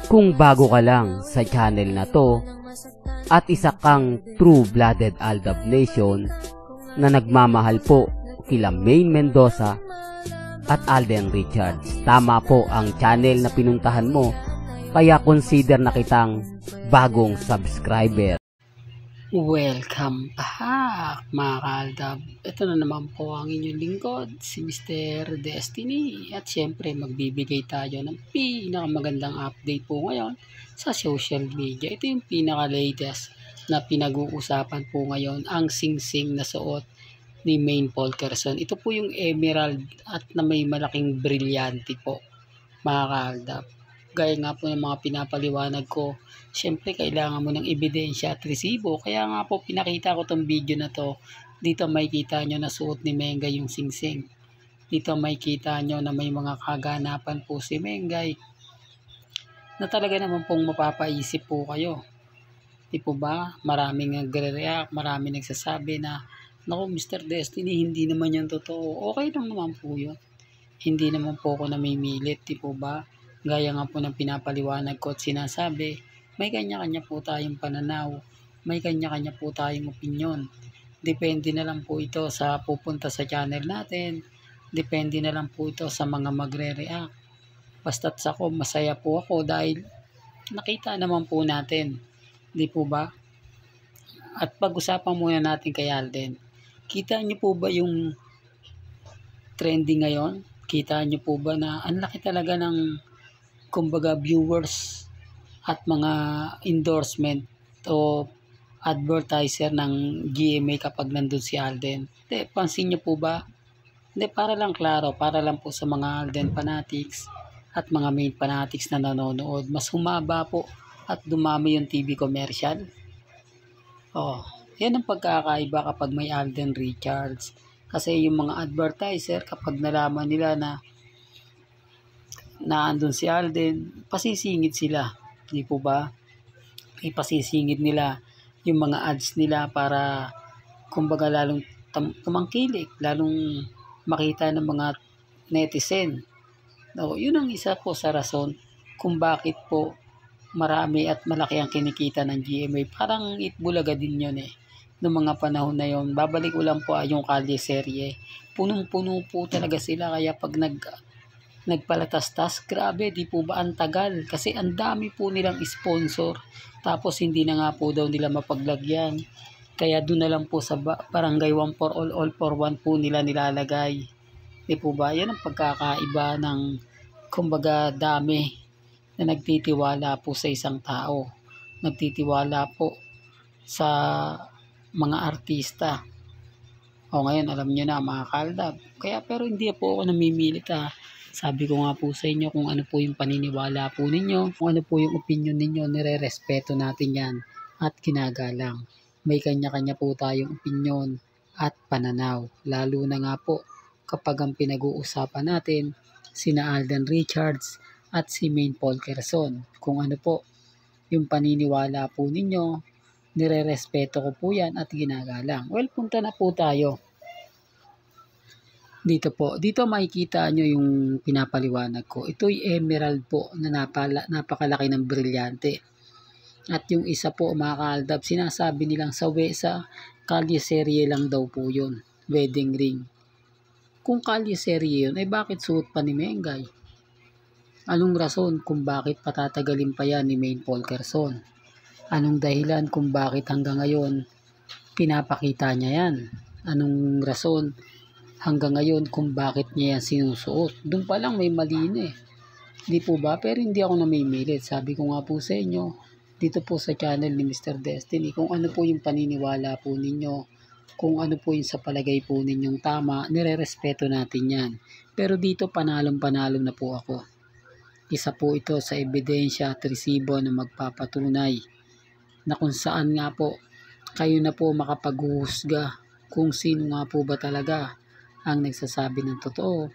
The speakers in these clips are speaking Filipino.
Kung bago ka lang sa channel na to at isa kang true-blooded Aldab Nation na nagmamahal po kila Maine Mendoza at Alden Richards, tama po ang channel na pinuntahan mo, kaya consider na kitang bagong subscriber. Welcome back mga kaaldab. Ito na naman po ang inyong lingkod, si Mr. Destiny. At syempre magbibigay tayo ng pinakamagandang update po ngayon sa social media. Ito yung pinaka-latest na pinag-uusapan po ngayon, ang sing-sing na suot ni Maine Polkerson. Ito po yung emerald at na may malaking brilyante po mga kaaldab. Gaya nga po ng mga pinapaliwanag ko, syempre kailangan mo ng ebidensya at resibo. Kaya nga po pinakita ko tong video na to. Dito may kita nyo na suot ni Mengay yung sing-sing. Dito may kita nyo na may mga kaganapan po si Mengay na talaga naman pong mapapaisip po kayo. Di po ba? Maraming nagre-react, maraming nagsasabi na, naku Mr. Destiny, hindi naman yan totoo. Okay lang naman po yun. Hindi naman po ako namimilit, di po ba? Gaya nga po ng pinapaliwanag ko at sinasabi, may kanya-kanya po tayong pananaw, may kanya-kanya po tayong opinyon. Depende na lang po ito sa pupunta sa channel natin, depende na lang po ito sa mga magre-react. Basta't ako, masaya po ako dahil nakita naman po natin, di po ba? At pag-usapan muna natin kay Alden. Kita niyo po ba yung trending ngayon? Kita niyo po ba na ang laki talaga ng kumbaga viewers at mga endorsement o advertiser ng GMA kapag nandun si Alden? Pansin niyo po ba? Para lang klaro, para lang po sa mga Alden fanatics at mga Maine fanatics na nanonood, mas humaba po at dumami yung TV commercial. Yan ang pagkakaiba kapag may Alden Richards. Kasi yung mga advertiser, kapag nalaman nila na andun si Alden, pasisingit sila. Di po ba? Ipasisingit nila yung mga ads nila para kumbaga lalong tumangkilik, lalong makita ng mga netizen. Yun ang isa po sa rason kung bakit po marami at malaki ang kinikita ng GMA. Parang Itbulaga din yun noong mga panahon na yun. Babalik ko lang po yung Kalye serye. Punong-puno po talaga sila, kaya pag nagpalatastas, grabe, di po ba ang tagal? Kasi ang dami po nilang sponsor. Tapos hindi na nga po daw nila mapaglagyan. Kaya doon na lang po sa Barangay 1 for all for 1 po nila nilalagay. Di po ba? Yan ang pagkakaiba ng kumbaga dami na nagtitiwala po sa isang tao. Nagtitiwala po sa mga artista. Ngayon alam nyo na mga kaaldab. Kaya pero hindi po ako namimilit Sabi ko nga po sa inyo, kung ano po yung paniniwala po ninyo, kung ano po yung opinion ninyo, nire-respeto natin yan at kinagalang. May kanya-kanya po tayong opinion at pananaw. Lalo na nga po kapag ang pinag-uusapan natin sina Alden Richards at si Maine Polkerson. Kung ano po yung paniniwala po ninyo, nire-respeto ko po yan at ginagalang. Well, punta na po tayo. Dito makikita nyo yung pinapaliwanag ko. Ito'y emerald po na napakalaki ng brilyante. At yung isa po mga kaaldab, sinasabi nilang sa Kalye serye lang daw po yun. Wedding ring. Kung Kalye serye yun, bakit suot pa ni Mengay? Anong rason kung bakit patatagalin pa yan ni Maine Polkerson? Anong dahilan kung bakit hanggang ngayon pinapakita niya yan? Anong rason hanggang ngayon kung bakit niya yan sinusuot? Doon pa lang may mali na Di po ba? Pero hindi ako namimilit. Sabi ko nga po sa inyo, dito po sa channel ni Mr. Destiny, kung ano po yung paniniwala po ninyo, kung ano po yung sa palagay po ninyong tama, nire-respeto natin yan. Pero dito panalong-panalong na po ako. Isa po ito sa ebidensya at resibo na magpapatunay na kung saan nga po kayo na po makapaghuhusga kung sino nga po ba talaga ang nagsasabi ng totoo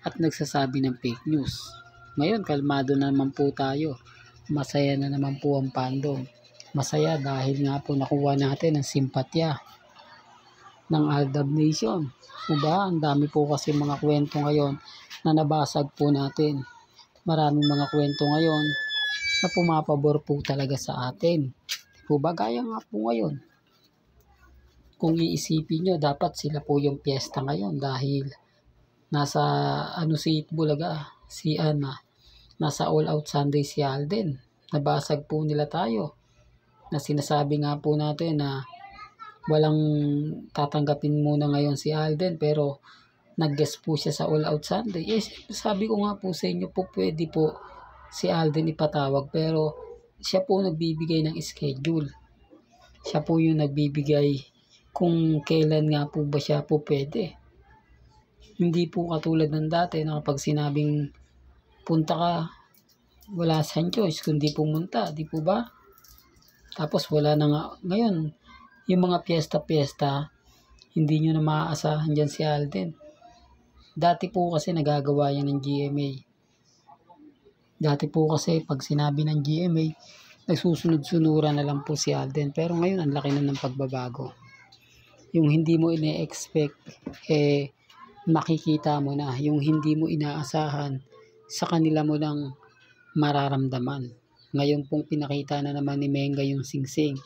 at nagsasabi ng fake news. Ngayon, kalmado na naman po tayo. Masaya na naman po ang fandom. Masaya dahil nga po nakuha natin ang simpatya ng Aldab Nation. Diba? Ang dami po kasi mga kwento ngayon na nabasag po natin. maraming mga kwento ngayon na pumapabor po talaga sa atin. Di po ba? Gaya nga po ngayon. Kung iisipin nyo, dapat sila po yung piyesta ngayon dahil nasa si Itbulaga, si Ana, nasa All Out Sunday si Alden. Nabasag po nila tayo. Na sinasabi nga po natin na walang tatanggapin muna ngayon si Alden pero nag-guest po siya sa All Out Sunday. Sabi ko nga po sa inyo po, pwede po si Alden ipatawag pero siya po nagbibigay ng schedule. Siya po yung nagbibigay kung kailan nga po ba siya po pwede. Hindi po katulad ng dati na kapag sinabing punta ka, wala siyang choice kundi pumunta, di po ba? Tapos wala na nga. Ngayon, yung mga piyesta-piyesta, hindi nyo na maaasahan dyan si Alden. Dati po kasi nagagawa yan ng GMA. Dati po kasi pag sinabi ng GMA, nagsusunod-sunuran na lang po si Alden. Pero ngayon, ang laki na ng pagbabago. Yung hindi mo ine-expect, makikita mo na. Yung hindi mo inaasahan, sa kanila mo lang mararamdaman. Ngayon pong pinakita na naman ni Menga yung singsing.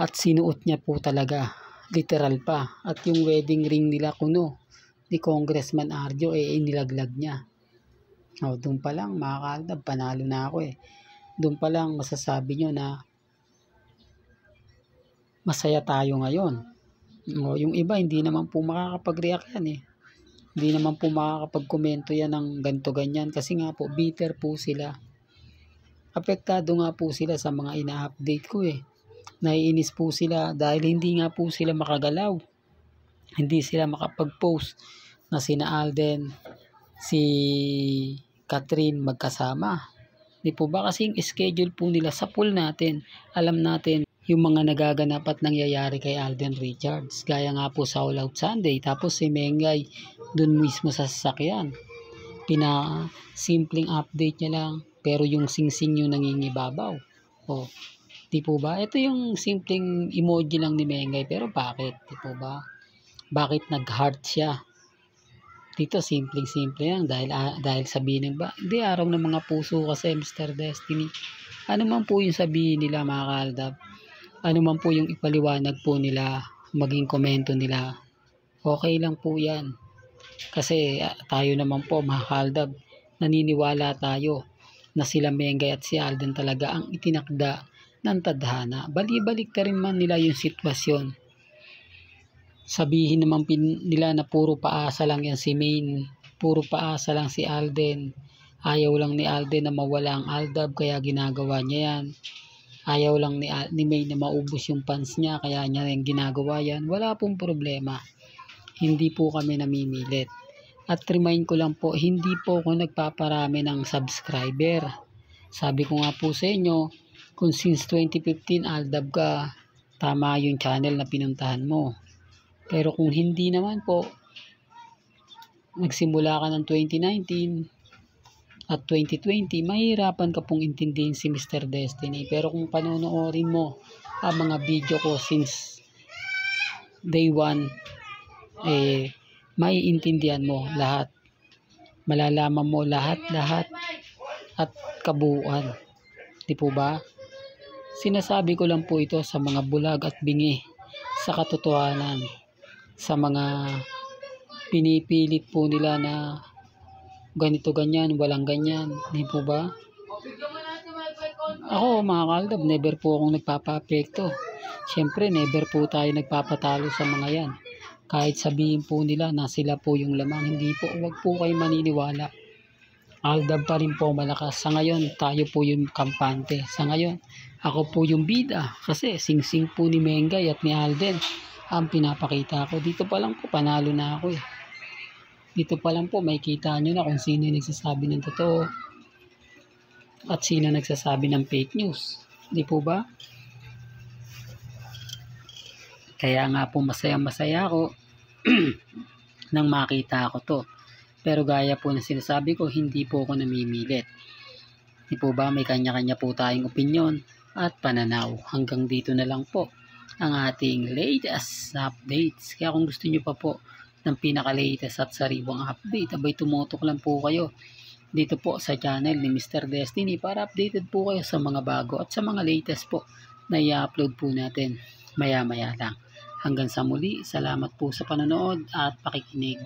At sinuot niya po talaga. Literal pa. At yung wedding ring nila kuno ni Congressman Arjo, inilaglag niya. Doon pa lang mga kaaldab, panalo na ako Doon pa lang masasabi nyo na masaya tayo ngayon. Yung iba hindi naman po makakapag-react yan Hindi naman po makakapag-komento yan ng ganto ganyan kasi nga po bitter po sila. Apektado nga po sila sa mga ina-update ko Naiinis po sila dahil hindi nga po sila makagalaw. Hindi sila makapag-post na sina Alden, si Catherine magkasama. Di po ba kasi yung schedule po nila sa pool natin. Alam natin yung mga nagaganap at nangyayari kay Alden Richards. Gaya nga po sa All Out Sunday. Tapos si Mengay dun mismo sa sasakyan. Simpleng update niya lang. Pero yung singsing yung nangingibabaw. Di po ba? Ito yung simpleng emoji lang ni Mengay. Pero bakit? Di po ba? Bakit nag-heart siya? Dito simpleng-simple lang. Dahil sabihin ba? Hindi, araw ng mga puso kasi Mr. Destiny. Ano man po yung sabihin nila mga kaaldab. Ano man po yung ipaliwanag po nila. Maging komento nila. Okay lang po yan. Kasi tayo naman po mga kaaldab. Naniniwala tayo na sila Mengay at si Alden talaga ang itinakda ng tadhana. Bali-balik ka rin man nila yung sitwasyon. Sabihin naman nila na puro paasa lang yan si Maine. Puro paasa lang si Alden. Ayaw lang ni Alden na mawala ang Aldab kaya ginagawa niya yan. Ayaw lang ni Maine na maubos yung fans niya kaya niya yung ginagawa yan. Wala pong problema. Hindi po kami namimilit. At remind ko lang po, hindi po ako nagpaparami ng subscriber. Sabi ko nga po sa inyo, kung since 2015 Aldab ka, tama yung channel na pinuntahan mo. Pero kung hindi naman po, nagsimula ka ng 2019 at 2020, mahirapan ka pong intindihin si Mr. Destiny. Pero kung panonoorin mo ang mga video ko since day 1, maiintindihan mo lahat. Malalaman mo lahat at kabuuan. Di po ba? Sinasabi ko lang po ito sa mga bulag at bingi sa katotohanan. Sa mga pinipilit po nila na ganito ganyan, walang ganyan. Di po ba? Ako mga kaaldab, never po akong nagpapa-apekto. Siyempre, never po tayo nagpapatalo sa mga yan. Kahit sabihin po nila na sila po yung lamang, hindi po, wag po kayo maniniwala. Aldab pa rin po malakas. Sa ngayon, tayo po yung kampante. Sa ngayon, ako po yung bida. Kasi sing-sing po ni Mengay at ni Alden ang pinapakita ko. Dito pa lang po, panalo na ako Dito pa lang po, may kita nyo na kung sino yung nagsasabi ng totoo at sino nagsasabi ng fake news. Di po ba? Kaya nga po masaya-masaya ako nang makita ko to. Pero gaya po na sinasabi ko, hindi po ako namimilit. Di po ba? May kanya-kanya po tayong opinyon at pananaw. Hanggang dito na lang po ang ating latest updates. Kaya kung gusto nyo pa po ng pinaka-latest at sariwang update, abay tumutok lang po kayo dito po sa channel ni Mr. Destiny para updated po kayo sa mga bago at sa mga latest po na i-upload po natin maya maya lang. Hanggang sa muli, salamat po sa panonood at pakikinig.